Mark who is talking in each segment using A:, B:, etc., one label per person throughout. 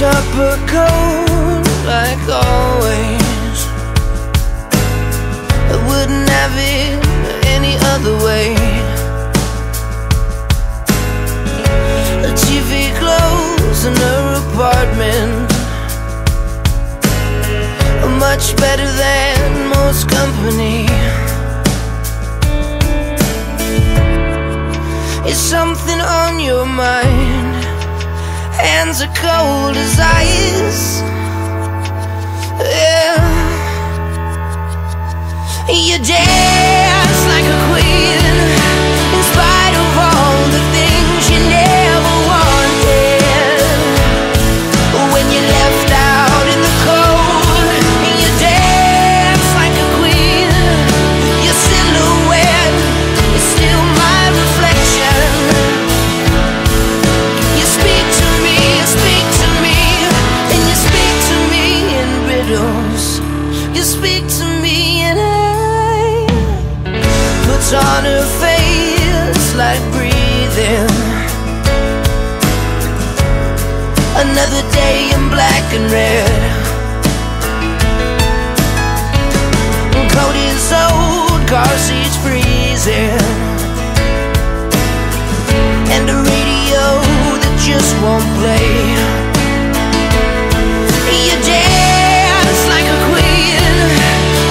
A: supper cold like always. I wouldn't have it any other way. The TV closed in her apartment, much better than most company. Is something on your mind? Hands are cold as ice. Yeah. You dance like a queen, in spite of all the things you never wanted. When you're left out in the cold, you dance like a queen. Your silhouette is still my reflection. You speak to me, and you speak to me in riddles. You speak to me and I puts on her face like breathing. Another day in black and red. Coat is old, car seats freezing, and a radio that just won't play. You dance like a queen,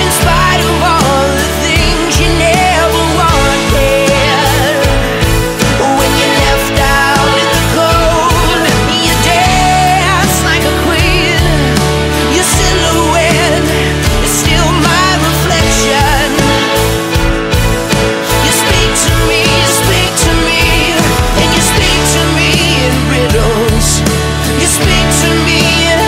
A: in spite of all the things you never wanted. When you're left out in the cold, you dance like a queen. Your silhouette is still my reflection. You speak to me, and you speak to me in riddles. You speak to me and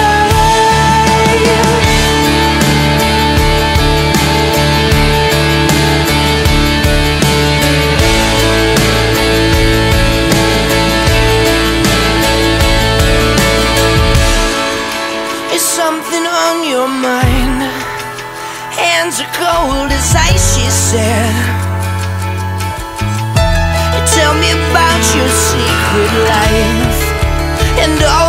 A: is something on your mind? Hands are cold as ice, she said. Tell me about your secret life and all